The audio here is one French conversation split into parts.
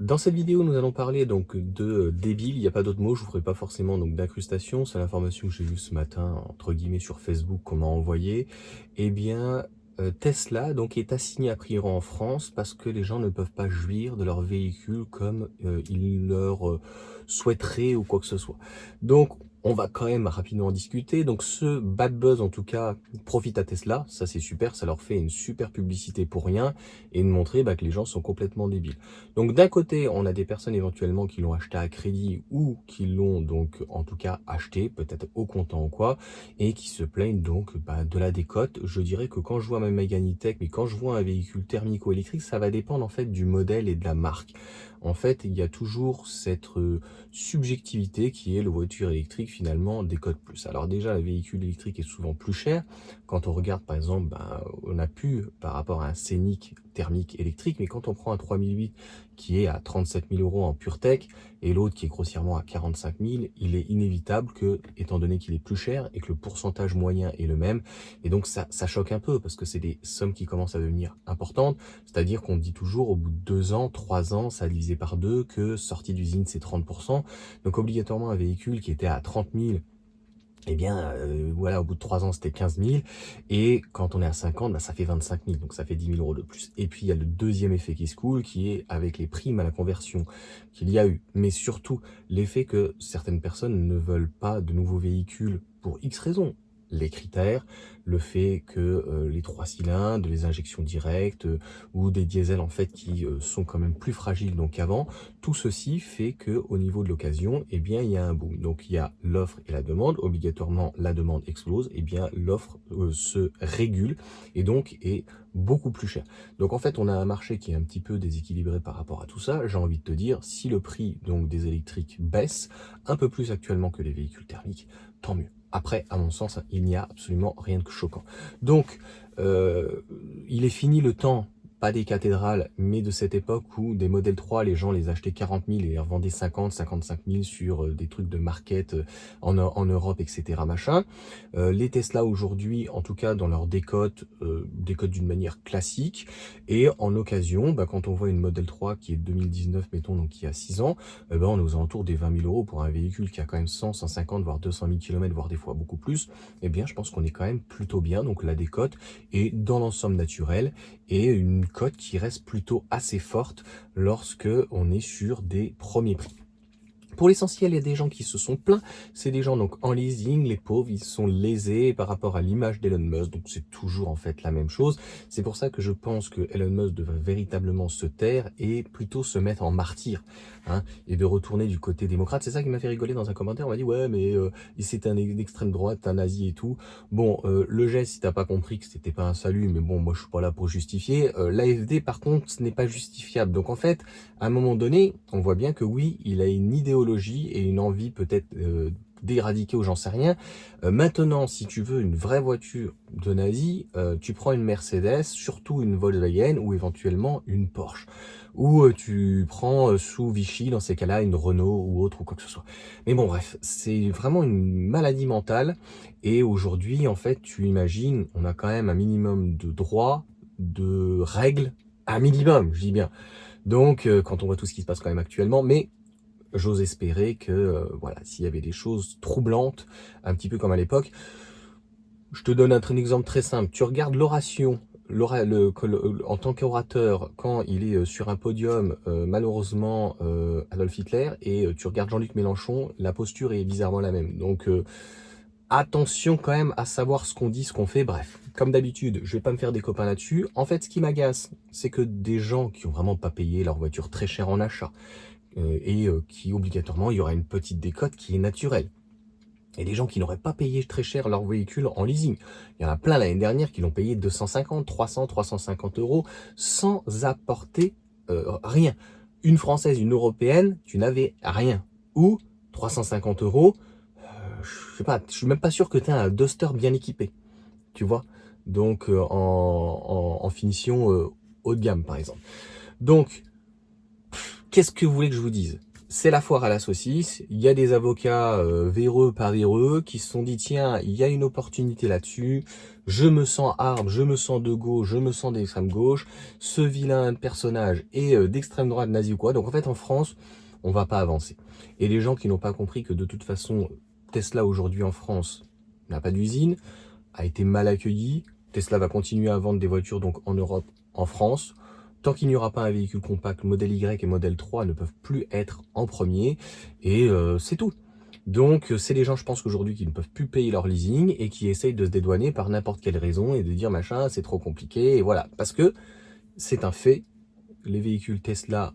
Dans cette vidéo, nous allons parler donc de débile, il n'y a pas d'autre mot, je vous ferai pas forcément donc d'incrustation, c'est l'information que j'ai eue ce matin, entre guillemets, sur Facebook qu'on m'a envoyée. Eh bien, Tesla donc est assigné à priori en France parce que les gens ne peuvent pas jouir de leur véhicule comme ils leur souhaiteraient ou quoi que ce soit. Donc, on va quand même rapidement en discuter. Donc, ce bad buzz, en tout cas, profite à Tesla. Ça, c'est super. Ça leur fait une super publicité pour rien et de montrer que les gens sont complètement débiles. Donc d'un côté, on a des personnes éventuellement qui l'ont acheté à crédit ou qui l'ont donc en tout cas acheté, peut-être au comptant ou quoi, et qui se plaignent donc de la décote. Je dirais que quand je vois ma Mégane E-Tech, mais quand je vois un véhicule thermique ou électrique, ça va dépendre en fait du modèle et de la marque. En fait, il y a toujours cette subjectivité qui est le voiture électrique finalement décote plus. Alors déjà, le véhicule électrique est souvent plus cher. Quand on regarde par exemple, on a pu par rapport à un Scénic thermique électrique, mais quand on prend un 3008 qui est à 37 000 euros en pure tech et l'autre qui est grossièrement à 45 000, il est inévitable que, étant donné qu'il est plus cher et que le pourcentage moyen est le même, et donc ça choque un peu parce que c'est des sommes qui commencent à devenir importantes, c'est-à-dire qu'on dit toujours au bout de 2 ans, 3 ans, ça a divisé par 2, que sortie d'usine c'est 30%, donc obligatoirement un véhicule qui était à 30 000, eh bien, voilà, au bout de 3 ans, c'était 15 000. Et quand on est à 50, ça fait 25 000. Donc, ça fait 10 000 euros de plus. Et puis, il y a le deuxième effet qui se coule, qui est avec les primes à la conversion qu'il y a eu. Mais surtout, l'effet que certaines personnes ne veulent pas de nouveaux véhicules pour X raisons. Les critères, le fait que les 3 cylindres, les injections directes ou des diesels en fait qui sont quand même plus fragiles donc qu'avant, tout ceci fait que au niveau de l'occasion, eh bien, il y a un boom. Donc, il y a l'offre et la demande. Obligatoirement, la demande explose. Eh bien, l'offre se régule et donc est beaucoup plus cher. Donc, en fait, on a un marché qui est un petit peu déséquilibré par rapport à tout ça. J'ai envie de te dire, si le prix donc des électriques baisse un peu plus actuellement que les véhicules thermiques, tant mieux. Après, à mon sens, il n'y a absolument rien de choquant. Donc, il est fini le temps pas des cathédrales, mais de cette époque où des modèles 3, les gens les achetaient 40 000 et les revendaient 50, 55 000 sur des trucs de market en Europe, etc. Machin. Les Tesla aujourd'hui, en tout cas dans leur décote, décote d'une manière classique. Et en occasion, quand on voit une Model 3 qui est 2019, mettons, donc qui a 6 ans, on est aux alentours des 20 000 euros pour un véhicule qui a quand même 100, 150, voire 200 000 km, voire des fois beaucoup plus. Eh bien, je pense qu'on est quand même plutôt bien. Donc la décote est dans l'ensemble naturelle et une cote qui reste plutôt assez forte lorsque on est sur des premiers prix. Pour l'essentiel, il y a des gens qui se sont plaints. C'est des gens donc en leasing, les pauvres, ils sont lésés par rapport à l'image d'Elon Musk. Donc c'est toujours en fait la même chose. C'est pour ça que je pense que Elon Musk devrait véritablement se taire et plutôt se mettre en martyr, hein, et de retourner du côté démocrate. C'est ça qui m'a fait rigoler dans un commentaire. On m'a dit ouais, mais c'est un d'extrême droite, un nazi et tout. Bon, le geste, si t'as pas compris que c'était pas un salut, mais bon, moi je suis pas là pour justifier. L'AFD, par contre, ce n'est pas justifiable. Donc en fait, à un moment donné, on voit bien que oui, il a une idéologie et une envie peut-être d'éradiquer ou j'en sais rien. Maintenant, si tu veux une vraie voiture de nazi, tu prends une Mercedes, surtout une Volkswagen ou éventuellement une Porsche. Ou tu prends sous Vichy, dans ces cas-là, une Renault ou autre ou quoi que ce soit. Mais bon, bref, c'est vraiment une maladie mentale. Et aujourd'hui, en fait, tu imagines, on a quand même un minimum de droits, de règles, un minimum, je dis bien. Donc, quand on voit tout ce qui se passe quand même actuellement, mais j'ose espérer que, voilà, s'il y avait des choses troublantes, un petit peu comme à l'époque, je te donne un exemple très simple. Tu regardes l'oration, en tant qu'orateur, quand il est sur un podium, malheureusement, Adolf Hitler, et tu regardes Jean-Luc Mélenchon, la posture est bizarrement la même. Donc, attention quand même à savoir ce qu'on dit, ce qu'on fait. Bref, comme d'habitude, je vais pas me faire des copains là-dessus. En fait, ce qui m'agace, c'est que des gens qui ont vraiment pas payé leur voiture très chère en achat, qui obligatoirement, il y aura une petite décote qui est naturelle. Et des gens qui n'auraient pas payé très cher leur véhicule en leasing. Il y en a plein l'année dernière qui l'ont payé 250, 300, 350 euros sans apporter rien. Une Française, une Européenne, tu n'avais rien. Ou 350 euros, je sais pas, je suis même pas sûr que tu aies un Duster bien équipé, tu vois. Donc en finition haut de gamme par exemple. Donc, qu'est-ce que vous voulez que je vous dise? c'est la foire à la saucisse. Il y a des avocats véreux pas véreux qui se sont dit tiens, il y a une opportunité là-dessus. Je me sens arme, je me sens de gauche, je me sens d'extrême gauche. Ce vilain personnage est d'extrême droite nazi ou quoi. Donc en fait en France, on va pas avancer. Et les gens qui n'ont pas compris que de toute façon Tesla aujourd'hui en France n'a pas d'usine, a été mal accueilli. Tesla va continuer à vendre des voitures donc en Europe, en France. Tant qu'il n'y aura pas un véhicule compact, modèle Y et modèle 3 ne peuvent plus être en premier. Et c'est tout. Donc c'est les gens, je pense qu'aujourd'hui, qui ne peuvent plus payer leur leasing et qui essayent de se dédouaner par n'importe quelle raison et de dire machin, c'est trop compliqué. Et voilà, parce que c'est un fait. Les véhicules Tesla,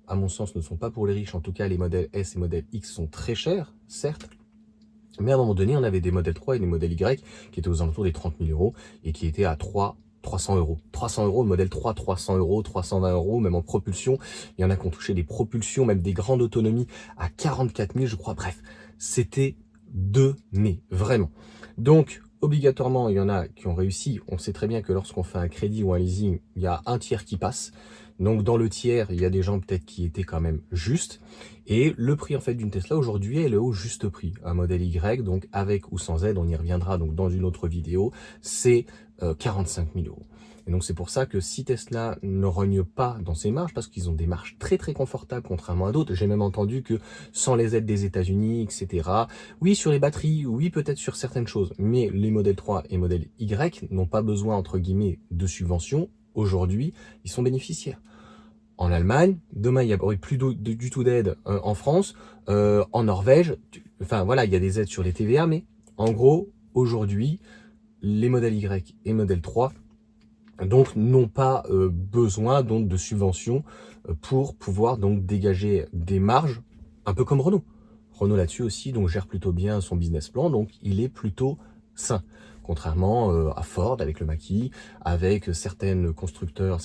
à mon sens, ne sont pas pour les riches. En tout cas, les modèles S et modèle X sont très chers, certes. Mais à un moment donné, on avait des modèles 3 et des modèles Y qui étaient aux alentours des 30 000 euros et qui étaient à 300 euros. 300 euros, le modèle 3, 300 euros, 320 euros, même en propulsion. Il y en a qui ont touché des propulsions, même des grandes autonomies à 44 000, je crois. Bref, c'était donné, vraiment. Donc, obligatoirement, il y en a qui ont réussi. On sait très bien que lorsqu'on fait un crédit ou un leasing, il y a un tiers qui passe. Donc, dans le tiers, il y a des gens peut-être qui étaient quand même justes. Et le prix en fait d'une Tesla aujourd'hui est le au juste prix. Un modèle Y, donc avec ou sans aide, on y reviendra donc dans une autre vidéo, c'est 45 000 euros. Et donc c'est pour ça que si Tesla ne rogne pas dans ses marges, parce qu'ils ont des marges très très confortables contrairement à d'autres, j'ai même entendu que sans les aides des États-Unis, etc. Oui, sur les batteries, oui peut-être sur certaines choses, mais les modèles 3 et modèles Y n'ont pas besoin entre guillemets de subventions. Aujourd'hui, ils sont bénéficiaires. En Allemagne, demain il n'y aurait plus du tout d'aide en France, en Norvège, enfin voilà, il y a des aides sur les TVA, mais en gros, aujourd'hui, les modèles Y et modèle 3 donc n'ont pas besoin donc de subventions pour pouvoir donc dégager des marges, un peu comme Renault. Renault là-dessus aussi donc gère plutôt bien son business plan, donc il est plutôt sain. Contrairement à Ford avec le Mach-E, avec certains constructeurs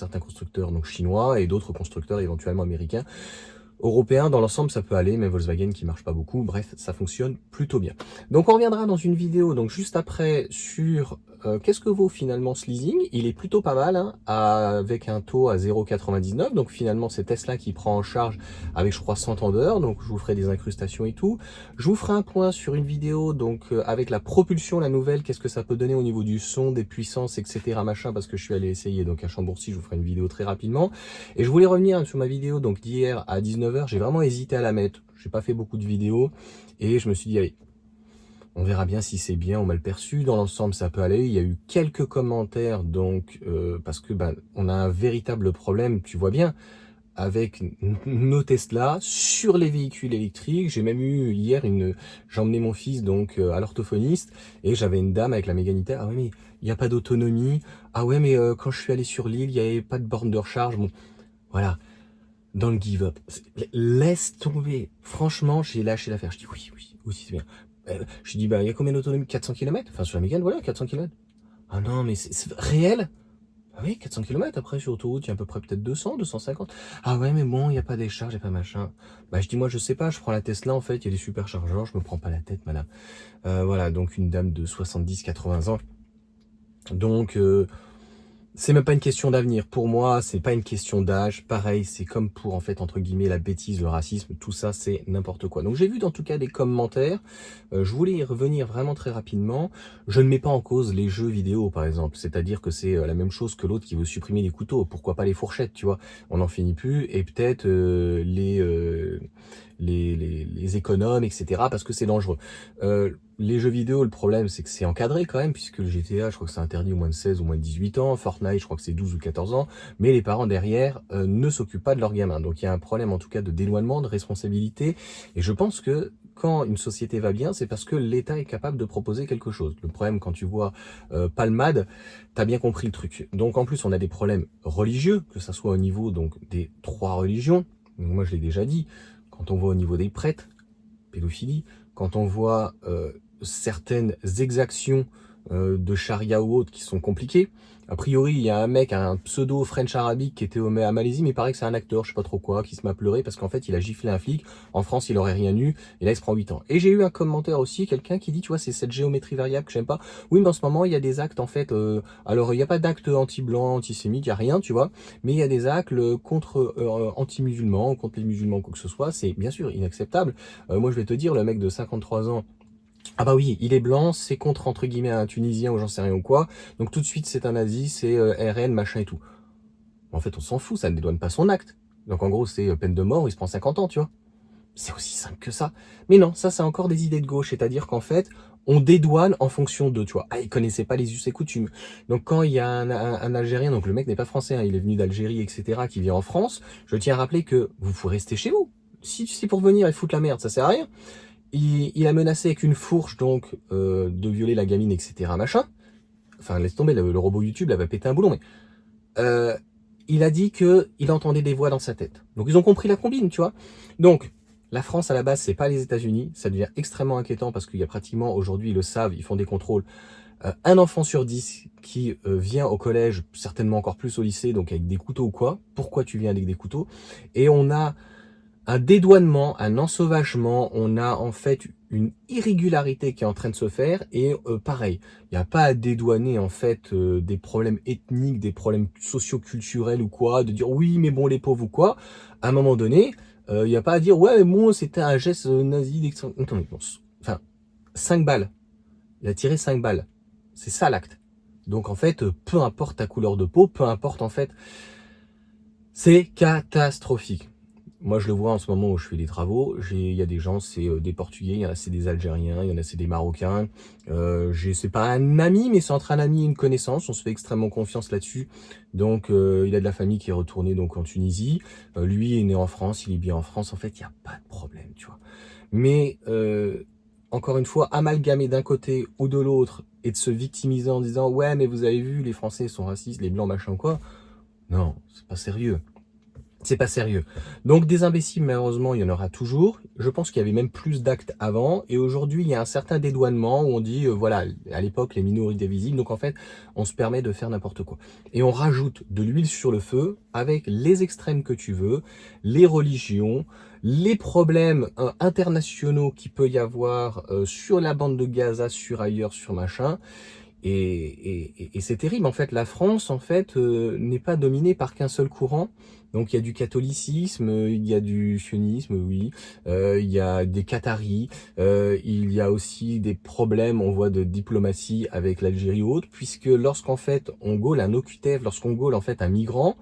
donc chinois et d'autres constructeurs éventuellement américains. Européens, dans l'ensemble, ça peut aller, mais Volkswagen qui marche pas beaucoup. Bref, ça fonctionne plutôt bien. Donc, on reviendra dans une vidéo, donc juste après, sur qu'est-ce que vaut finalement ce leasing. Il est plutôt pas mal, hein, avec un taux à 0,99. Donc, finalement, c'est Tesla qui prend en charge avec, je crois, 100 ans d'heure. Donc, je vous ferai des incrustations et tout. Je vous ferai un point sur une vidéo, donc avec la propulsion, la nouvelle, qu'est-ce que ça peut donner au niveau du son, des puissances, etc. machin, parce que je suis allé essayer donc à Chambourcy. Je vous ferai une vidéo très rapidement. Et je voulais revenir sur ma vidéo donc d'hier à 19h. J'ai vraiment hésité à la mettre. J'ai pas fait beaucoup de vidéos et je me suis dit allez, on verra bien si c'est bien ou mal perçu. Dans l'ensemble, ça peut aller. Il y a eu quelques commentaires donc parce que on a un véritable problème. Tu vois bien avec nos Tesla sur les véhicules électriques. J'ai même eu hier j'ai emmené mon fils donc à l'orthophoniste et j'avais une dame avec la Mégane E. Ah ouais mais il n'y a pas d'autonomie. Ah ouais mais quand je suis allé sur l'île, il n'y avait pas de borne de recharge. Bon, voilà. Dans le give up. Laisse tomber. Franchement, j'ai lâché l'affaire. Je dis oui, c'est bien. Je dis, il y a combien d'autonomie? 400 km? Enfin, sur la Mégane, voilà, 400 km. Ah non, mais c'est réel? Ah oui, 400 km. Après, sur autoroute, il y a à peu près peut-être 200, 250. Ah ouais, mais bon, il n'y a pas d'écharge, il n'y a pas machin. Je dis, moi, je sais pas, je prends la Tesla, en fait, il y a des superchargeurs, je me prends pas la tête, madame. Voilà, donc une dame de 70, 80 ans. Donc, c'est même pas une question d'avenir. Pour moi, c'est pas une question d'âge. Pareil, c'est comme pour, en fait, entre guillemets, la bêtise, le racisme. Tout ça, c'est n'importe quoi. Donc, j'ai vu, dans tout cas, des commentaires. Je voulais y revenir vraiment très rapidement. Je ne mets pas en cause les jeux vidéo, par exemple. C'est-à-dire que c'est la même chose que l'autre qui veut supprimer les couteaux. Pourquoi pas les fourchettes, tu vois? On n'en finit plus. Et peut-être les économes, etc. parce que c'est dangereux. Les jeux vidéo, le problème, c'est que c'est encadré quand même, puisque le GTA, je crois que c'est interdit au moins de 16 ou moins de 18 ans. Fortnite, je crois que c'est 12 ou 14 ans. Mais les parents derrière ne s'occupent pas de leurs gamins. Donc il y a un problème en tout cas de d'éloignement, de responsabilité. Et je pense que quand une société va bien, c'est parce que l'État est capable de proposer quelque chose. Le problème, quand tu vois Palmade, t'as bien compris le truc. Donc en plus, on a des problèmes religieux, que ça soit au niveau donc des 3 religions. Donc, moi, je l'ai déjà dit. Quand on voit au niveau des prêtres, pédophilie, quand on voit certaines exactions de charia ou autres qui sont compliquées, A priori, il y a un mec, un pseudo French arabique qui était à Malaisie, mais il paraît que c'est un acteur, je sais pas trop quoi, qui se m'a pleuré parce qu'en fait, il a giflé un flic. En France, il aurait rien eu, et là, il se prend 8 ans. Et j'ai eu un commentaire aussi, quelqu'un qui dit, tu vois, c'est cette géométrie variable que j'aime pas. Oui, mais en ce moment, il y a des actes, en fait, alors, il n'y a pas d'actes anti-blanc, antisémite, il y a rien, tu vois, mais il y a des actes contre anti-musulmans, contre les musulmans, quoi que ce soit. C'est bien sûr inacceptable. Moi, je vais te dire, le mec de 53 ans, ah bah oui, il est blanc, c'est contre entre guillemets un Tunisien ou j'en sais rien ou quoi. Donc tout de suite c'est un nazi, c'est RN, machin et tout. En fait on s'en fout, ça ne dédouane pas son acte. Donc en gros c'est peine de mort, il se prend 50 ans, tu vois. C'est aussi simple que ça. Mais non, ça c'est encore des idées de gauche, c'est-à-dire qu'en fait on dédouane en fonction de, tu vois. Ah, il connaissait pas les us et coutumes. Donc quand il y a un Algérien, donc le mec n'est pas français, hein, il est venu d'Algérie, etc., qui vient en France, je tiens à rappeler que vous pouvez rester chez vous. Si pour venir et foutre la merde, ça sert à rien. Il a menacé avec une fourche donc de violer la gamine, etc. machin. Enfin, laisse tomber, le robot YouTube là, va péter un boulon, mais il a dit que il entendait des voix dans sa tête. Donc ils ont compris la combine, tu vois. Donc la France à la base, c'est pas les États-Unis. Ça devient extrêmement inquiétant parce qu'il y a pratiquement aujourd'hui, ils le savent, ils font des contrôles. Un enfant sur 10 qui vient au collège, certainement encore plus au lycée, donc avec des couteaux ou quoi. Pourquoi tu viens avec des couteaux? Et on a un dédouanement, un ensauvagement, on a en fait une irrégularité qui est en train de se faire et pareil, il n'y a pas à dédouaner en fait des problèmes ethniques, des problèmes socio-culturels ou quoi, de dire oui mais bon les pauvres ou quoi, à un moment donné, il n'y a pas à dire ouais mais moi c'était un geste nazi d'extrême... Enfin, 5 balles, il a tiré 5 balles, c'est ça l'acte. Donc en fait, peu importe ta couleur de peau, peu importe en fait, c'est catastrophique. Moi, je le vois en ce moment où je fais des travaux. Il y a des gens, c'est des Portugais, il y en a, c'est des Algériens, il y en a, c'est des Marocains. C'est pas un ami, mais c'est entre un ami et une connaissance. On se fait extrêmement confiance là-dessus. Donc, il a de la famille qui est retournée donc en Tunisie. Lui est né en France, il est bien en France. En fait, il n'y a pas de problème, tu vois. Mais encore une fois, amalgamer d'un côté ou de l'autre et de se victimiser en disant ouais, mais vous avez vu, les Français sont racistes, les Blancs machin quoi. Non, c'est pas sérieux. C'est pas sérieux. Donc des imbéciles, malheureusement, il y en aura toujours. Je pense qu'il y avait même plus d'actes avant. Et aujourd'hui, il y a un certain dédouanement où on dit, voilà, à l'époque, les minorités visibles. Donc en fait, on se permet de faire n'importe quoi. Et on rajoute de l'huile sur le feu avec les extrêmes que tu veux, les religions, les problèmes internationaux qu'il peut y avoir sur la bande de Gaza, sur ailleurs, sur machin. Et c'est terrible. En fait, la France, en fait, n'est pas dominée par qu'un seul courant. Donc, il y a du catholicisme, il y a du sionisme, oui, il y a des Qataris, il y a aussi des problèmes, on voit, de diplomatie avec l'Algérie ou autre, puisque lorsqu'en fait, on gaule un OQTF, lorsqu'on gaule en fait un migrant,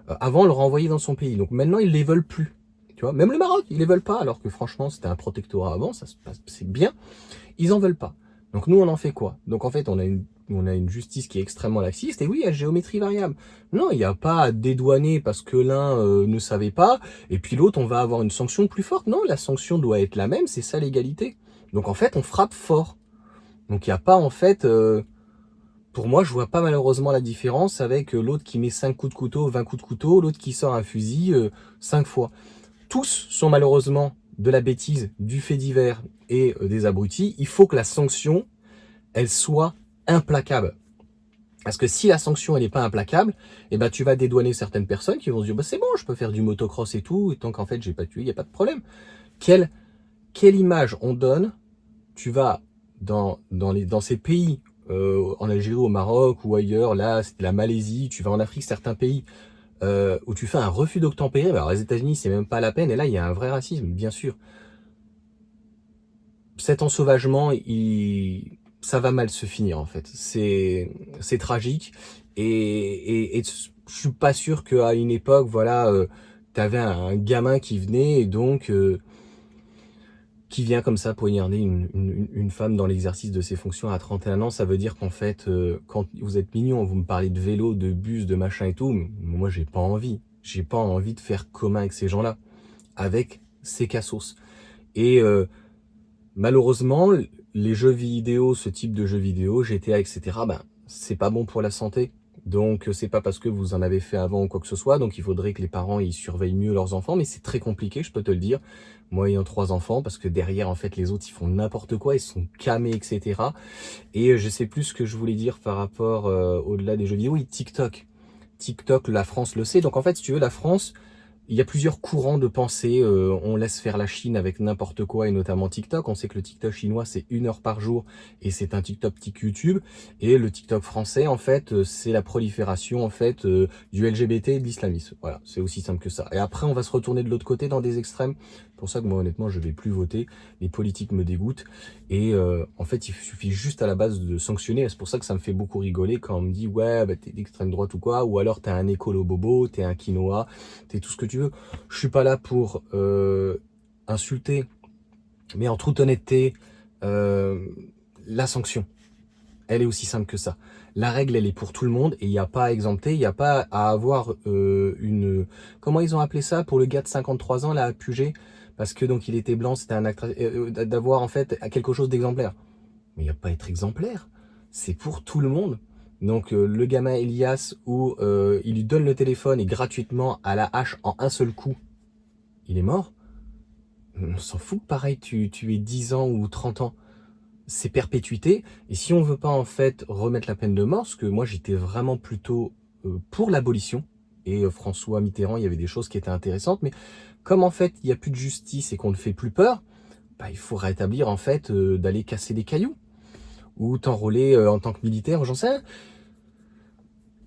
avant, on le renvoyait dans son pays. Donc, maintenant, ils les veulent plus. Tu vois, même le Maroc, ils les veulent pas, alors que franchement, c'était un protectorat avant, ça se passe, c'est bien. Ils en veulent pas. Donc nous, on en fait quoi? Donc en fait, on a une justice qui est extrêmement laxiste, et oui, à géométrie variable. Non, il n'y a pas à dédouaner parce que l'un ne savait pas, et puis l'autre, on va avoir une sanction plus forte. Non, la sanction doit être la même, c'est ça l'égalité. Donc en fait, on frappe fort. Donc il n'y a pas en fait... pour moi, je vois pas malheureusement la différence avec l'autre qui met 5 coups de couteau, 20 coups de couteau, l'autre qui sort un fusil 5 fois. Tous sont malheureusement de la bêtise, du fait divers et des abrutis. Il faut que la sanction, elle soit implacable. Parce que si la sanction, elle n'est pas implacable, eh ben, tu vas dédouaner certaines personnes qui vont se dire, bah, c'est bon, je peux faire du motocross et tout, et tant qu'en fait, j'ai pas tué, il n'y a pas de problème. Quelle image on donne? Tu vas dans ces pays, en Algérie, au Maroc ou ailleurs, là, c'est la Malaisie, tu vas en Afrique, certains pays, où tu fais un refus d'obtempérer. Alors les États-Unis, c'est même pas la peine, et là, il y a un vrai racisme, bien sûr. Cet ensauvagement, ça va mal se finir en fait. C'est tragique et je suis pas sûr qu'à une époque, voilà, t'avais un gamin qui venait et donc qui vient comme ça poignarder une femme dans l'exercice de ses fonctions à 31 ans. Ça veut dire qu'en fait, quand vous êtes mignon, vous me parlez de vélo, de bus, de machin et tout, moi j'ai pas envie. J'ai pas envie de faire commun avec ces gens-là, avec ces cassos. Et malheureusement, les jeux vidéo, ce type de jeux vidéo, GTA, etc., ben, c'est pas bon pour la santé. Donc, c'est pas parce que vous en avez fait avant ou quoi que ce soit, donc il faudrait que les parents, ils surveillent mieux leurs enfants, mais c'est très compliqué, je peux te le dire. Moi, ayant 3 enfants, parce que derrière, en fait, les autres, ils font n'importe quoi, ils sont camés, etc. Et je sais plus ce que je voulais dire par rapport, au-delà des jeux vidéo. Oui, TikTok. TikTok, la France le sait. Donc, en fait, si tu veux, la France, il y a plusieurs courants de pensée. On laisse faire la Chine avec n'importe quoi, et notamment TikTok. On sait que le TikTok chinois, c'est 1 heure par jour, et c'est un TikTok YouTube. Et le TikTok français, en fait, c'est la prolifération, en fait, du LGBT et de l'islamisme. Voilà, c'est aussi simple que ça. Et après, on va se retourner de l'autre côté dans des extrêmes. C'est pour ça que moi, honnêtement, je vais plus voter. Les politiques me dégoûtent. Et en fait, il suffit juste à la base de sanctionner. C'est pour ça que ça me fait beaucoup rigoler quand on me dit « Ouais, bah, t'es d'extrême droite ou quoi ?» ou alors « T'es un écolo bobo, t'es un quinoa, t'es tout ce que tu veux. » Je suis pas là pour insulter, mais en toute honnêteté, la sanction, elle est aussi simple que ça. La règle, elle est pour tout le monde et il n'y a pas à exempter, il n'y a pas à avoir une... Comment ils ont appelé ça pour le gars de 53 ans, là, à Puget? Parce que donc il était blanc, c'était un acte d'avoir en fait quelque chose d'exemplaire. Mais il n'y a pas à être exemplaire, c'est pour tout le monde. Donc le gamin Elias, où il lui donne le téléphone et gratuitement à la hache en un seul coup, il est mort. On s'en fout, pareil, tu es 10 ans ou 30 ans. C'est perpétuité. Et si on veut pas en fait remettre la peine de mort, parce que moi j'étais vraiment plutôt pour l'abolition, et François Mitterrand, il y avait des choses qui étaient intéressantes, mais comme en fait il n'y a plus de justice et qu'on ne fait plus peur, bah, il faut rétablir en fait d'aller casser des cailloux ou t'enrôler en tant que militaire, j'en sais rien.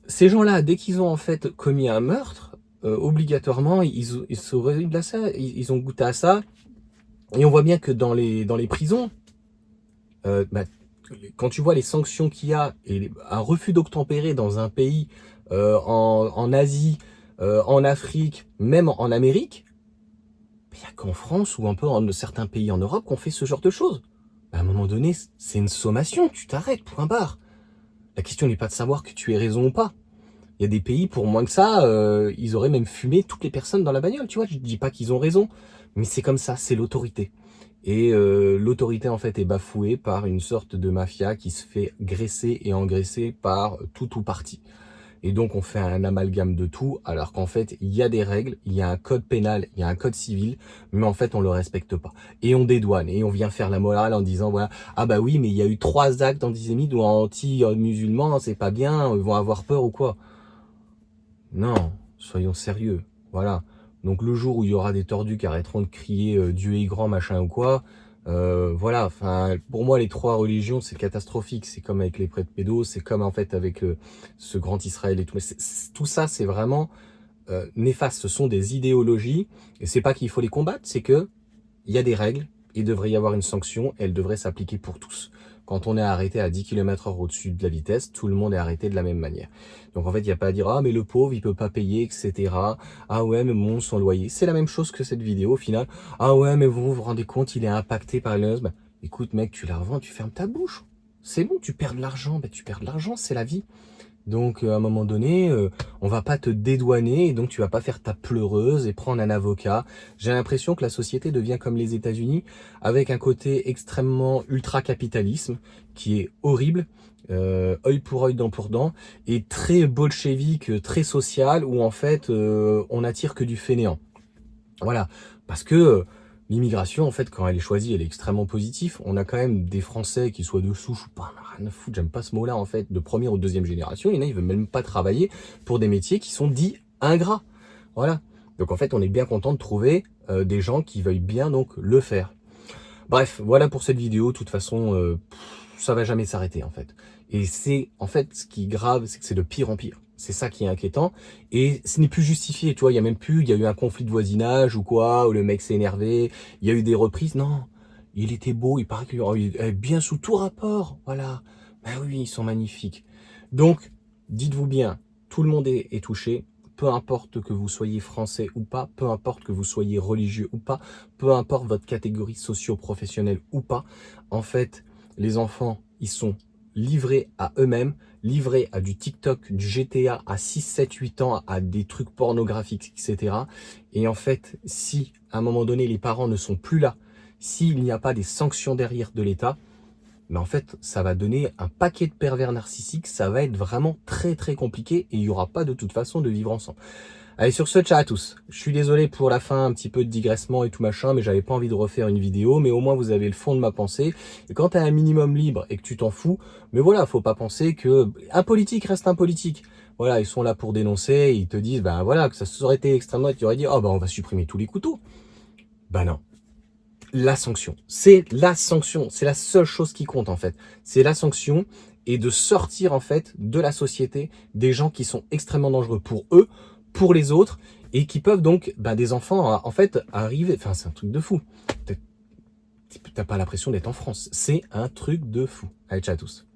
Ces gens-là, dès qu'ils ont en fait commis un meurtre, obligatoirement ils se réveillent à ça, ils ont goûté à ça, et on voit bien que dans les prisons, bah, quand tu vois les sanctions qu'il y a et un refus d'obtempérer dans un pays, en Asie, en Afrique, même en Amérique, il n'y a qu'en France ou un peu en certains pays en Europe qu'on fait ce genre de choses. À un moment donné, c'est une sommation, tu t'arrêtes, point barre. La question n'est pas de savoir que tu aies raison ou pas. Il y a des pays, pour moins que ça, ils auraient même fumé toutes les personnes dans la bagnole, tu vois. Je ne dis pas qu'ils ont raison, mais c'est comme ça, c'est l'autorité. Et l'autorité, en fait, est bafouée par une sorte de mafia qui se fait graisser et engraisser par tout ou partie. Et donc, on fait un amalgame de tout, alors qu'en fait, il y a des règles, il y a un code pénal, il y a un code civil, mais en fait, on le respecte pas. Et on dédouane, et on vient faire la morale en disant, voilà, ah bah oui, mais il y a eu 3 actes antisémites ou anti-musulmans, c'est pas bien, ils vont avoir peur ou quoi. Non, soyons sérieux, voilà. Donc le jour où il y aura des tordus qui arrêteront de crier Dieu est grand, machin ou quoi, voilà, enfin, pour moi les 3 religions c'est catastrophique, c'est comme avec les prêtres pédos, c'est comme en fait avec ce grand Israël et tout, mais tout ça c'est vraiment néfaste, ce sont des idéologies, et c'est pas qu'il faut les combattre, c'est que il y a des règles, il devrait y avoir une sanction, et elle devrait s'appliquer pour tous. Quand on est arrêté à 10 km/h au-dessus de la vitesse, tout le monde est arrêté de la même manière. Donc en fait, il n'y a pas à dire « Ah, mais le pauvre, il peut pas payer, etc. Ah ouais, mais bon, son loyer. » C'est la même chose que cette vidéo au final. « Ah ouais, mais vous vous rendez compte, il est impacté par les... » Bah, écoute mec, tu la revends, tu fermes ta bouche. C'est bon, tu perds de l'argent. Bah, tu perds de l'argent, c'est la vie. Donc à un moment donné, on va pas te dédouaner, et donc tu vas pas faire ta pleureuse et prendre un avocat. J'ai l'impression que la société devient comme les États-Unis, avec un côté extrêmement ultra-capitalisme, qui est horrible, œil pour œil, dent pour dent, et très bolchevique, très social, où en fait on n'attire que du fainéant. Voilà, parce que l'immigration, en fait, quand elle est choisie, elle est extrêmement positive. On a quand même des Français qui soient de souche ou pas, rien à foutre, j'aime pas ce mot-là, en fait, de première ou deuxième génération. Il y en a, ils veulent même pas travailler pour des métiers qui sont dits ingrats. Voilà. Donc, en fait, on est bien content de trouver des gens qui veuillent bien, donc, le faire. Bref, voilà pour cette vidéo. De toute façon, ça va jamais s'arrêter, en fait. Et c'est, en fait, ce qui est grave, c'est que c'est de pire en pire. C'est ça qui est inquiétant. Et ce n'est plus justifié, tu vois. Il y a même plus, il y a eu un conflit de voisinage ou quoi, où le mec s'est énervé. Il y a eu des reprises. Non, il était beau, il paraît qu'il est bien sous tout rapport. Voilà. Ben oui, ils sont magnifiques. Donc, dites-vous bien, tout le monde est touché. Peu importe que vous soyez français ou pas, peu importe que vous soyez religieux ou pas, peu importe votre catégorie socio-professionnelle ou pas. En fait, les enfants, ils sont livrés à eux-mêmes, livrés à du TikTok, du GTA à 6, 7, 8 ans, à des trucs pornographiques, etc. Et en fait, si à un moment donné, les parents ne sont plus là, s'il n'y a pas des sanctions derrière de l'État, mais en fait, ça va donner un paquet de pervers narcissiques, ça va être vraiment très très compliqué et il n'y aura pas de toute façon de vivre ensemble. Allez, sur ce, ciao à tous. Je suis désolé pour la fin, un petit peu de digressement et tout machin, mais j'avais pas envie de refaire une vidéo, mais au moins vous avez le fond de ma pensée. Et quand tu as un minimum libre et que tu t'en fous, mais voilà, faut pas penser que un politique reste un politique. Voilà, ils sont là pour dénoncer, ils te disent, ben voilà, que ça aurait été extrême droite, ils auraient dit, oh ben on va supprimer tous les couteaux. Ben non. La sanction. C'est la sanction. C'est la seule chose qui compte en fait. C'est la sanction et de sortir en fait de la société des gens qui sont extrêmement dangereux pour eux, pour les autres et qui peuvent donc, des enfants en fait arriver. Enfin, c'est un truc de fou. T'as pas l'impression d'être en France. C'est un truc de fou. Allez, ciao à tous.